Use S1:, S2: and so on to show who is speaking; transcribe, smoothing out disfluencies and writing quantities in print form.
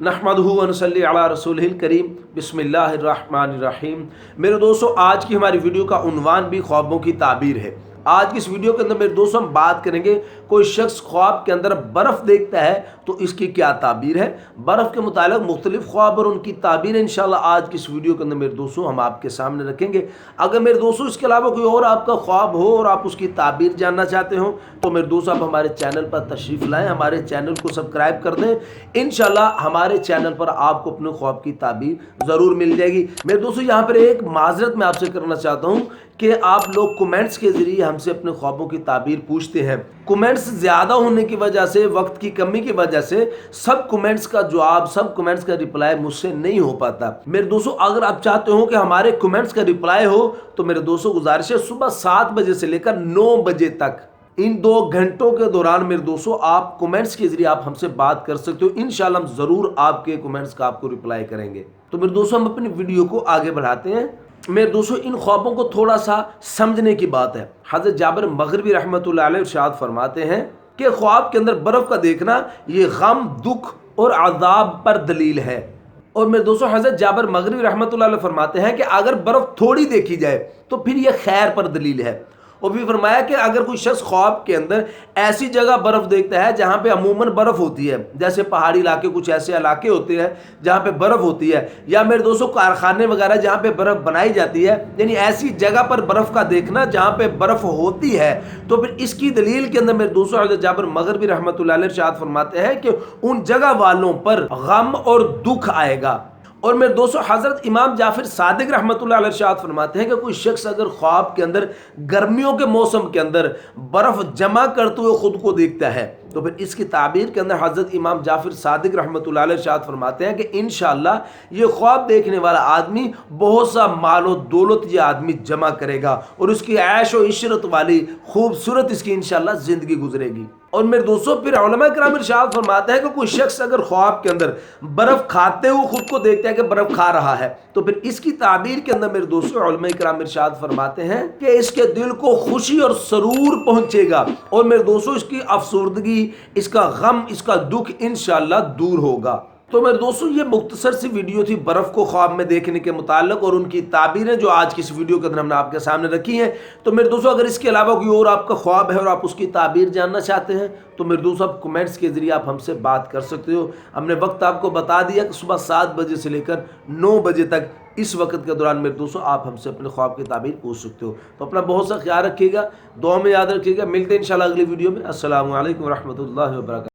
S1: नहमदुहु व नसल्ली अला रसूलिहिल करीम बिस्मिल्लाहिर्रहमानिर्रहीम। मेरे दोस्तों, आज की हमारी वीडियो का उन्वान भी ख्वाबों की ताबीर है। आज की इस वीडियो के अंदर मेरे दोस्तों हम बात करेंगे, कोई शख्स ख्वाब के अंदर बर्फ़ देखता है तो इसकी क्या ताबीर है। बर्फ़ के मुतालिक मुख्तलिफ ख्वाब और उनकी ताबीर इंशाल्लाह आज की इस वीडियो के अंदर मेरे दोस्तों हम आपके सामने रखेंगे। अगर मेरे दोस्तों इसके अलावा कोई और आपका ख्वाब हो और आप उसकी ताबीर जानना चाहते हो तो मेरे दोस्तों आप हमारे चैनल पर तशरीफ़ लाएँ, हमारे चैनल को सब्सक्राइब कर दें। इंशाल्लाह हमारे चैनल पर आपको अपने ख्वाब की ताबीर ज़रूर मिल जाएगी। मेरे दोस्तों यहाँ पर एक माजरत मैं आपसे करना चाहता हूँ कि आप लोग कमेंट्स के ज़रिए हमसे अपने ख्वाबों की ताबीर पूछते हैं। कमेंट्स ज़्यादा होने की वजह से, वक्त की कमी की वजह से सब कमेंट्स का जवाब, सब कमेंट्स का रिप्लाई मुझसे नहीं हो पाता। मेरे दोस्तों, अगर आप चाहते हो कि हमारे कमेंट्स का रिप्लाई हो तो मेरे दोस्तों गुजारिश है, सुबह 7 बजे से लेकर 9 बजे तक इन 2 घंटों के दौरान मेरे दोस्तों आप कमेंट्स के ज़रिए आप हमसे बात कर सकते हो। इंशाल्लाह हम ज़रूर आपके कमेंट्स का आपको रिप्लाई करेंगे। तो मेरे दोस्तों हम अपनी वीडियो को आगे बढ़ाते हैं। मेरे दोस्तों, इन ख्वाबों को थोड़ा सा समझने की बात है। हज़रत जाबिर मग़रिबी रहमतुल्लाह अलैह इरशाद फरमाते हैं कि ख्वाब के अंदर बर्फ़ का देखना ये गम, दुख और अज़ाब पर दलील है। और मेरे दोस्तों, हज़रत जाबिर मग़रिबी रहमतुल्लाह अलैह फरमाते हैं कि अगर बर्फ़ थोड़ी देखी जाए तो फिर यह खैर पर दलील है। और भी फरमाया कि अगर कोई शख्स ख्वाब के अंदर ऐसी जगह बर्फ़ देखता है जहाँ पे अमूमन बर्फ़ होती है, जैसे पहाड़ी इलाके, कुछ ऐसे इलाके होते हैं जहाँ पे बर्फ़ होती है, या मेरे दोस्तों कारखाने वगैरह जहाँ पे बर्फ़ बनाई जाती है, यानी ऐसी जगह पर बर्फ़ का देखना जहाँ पे बर्फ़ होती है, तो फिर इसकी दलील के अंदर मेरे दोस्तों हज़रत जाबिर मग़रिबी रहमतुल्लाह अलैह इरशाद फरमाते हैं कि उन जगह वालों पर गम और दुख आएगा। और मेरे दोस्तों, हज़रत इमाम जाफ़िर सादिक रहमतुल्लाह अलैह इरशाद फरमाते हैं कि कोई शख्स अगर ख्वाब के अंदर गर्मियों के मौसम के अंदर बर्फ़ जमा करते हुए ख़ुद को देखता है तो फिर इसकी ताबीर के अंदर हज़रत इमाम जाफ़िर सादिक रहमतुल्लाह अलैह इरशाद फरमाते हैं कि इंशाअल्लाह ये ख्वाब देखने वाला आदमी बहुत सा माल और दौलत ये आदमी जमा करेगा और उसकी ऐश और इशरत वाली खूबसूरत इसकी इंशाअल्लाह ज़िंदगी गुजरेगी। और मेरे दोस्तों, फिर उलमा किराम इरशाद फरमाते हैं कि कोई शख्स अगर ख्वाब के अंदर बर्फ़ खाते हुए खुद को देखता है कि बर्फ़ खा रहा है तो फिर इसकी ताबीर के अंदर मेरे दोस्तों उलमा किराम इरशाद फरमाते हैं कि इसके दिल को खुशी और सरूर पहुंचेगा और मेरे दोस्तों इसकी अफसुर्दगी, इसका गम, इसका दुख इंशाअल्लाह दूर होगा। तो मेरे दोस्तों, ये मुख्तसर सी वीडियो थी बर्फ़ को ख्वाब में देखने के मुताल्लिक़ और उनकी ताबीरें जो आज की इस वीडियो के अंदर हमने आपके सामने रखी हैं। तो मेरे दोस्तों, अगर इसके अलावा कोई और आपका ख्वाब है और आप उसकी ताबीर जानना चाहते हैं तो मेरे दोस्तों आप कमेंट्स के ज़रिए आप हमसे बात कर सकते हो। हमने वक्त आपको बता दिया कि सुबह 7 बजे से लेकर 9 बजे तक इस वक्त के दौरान मेरे दोस्तों आप हमसे अपने ख्वाब की ताबीर पूछ सकते हो। तो अपना बहुत सा ख्याल रखिएगा, दुआ में याद रखिएगा। मिलते हैं इंशाल्लाह अगली वीडियो में। अस्सलामु अलैकुम व रहमतुल्लाहि व बरकातहू।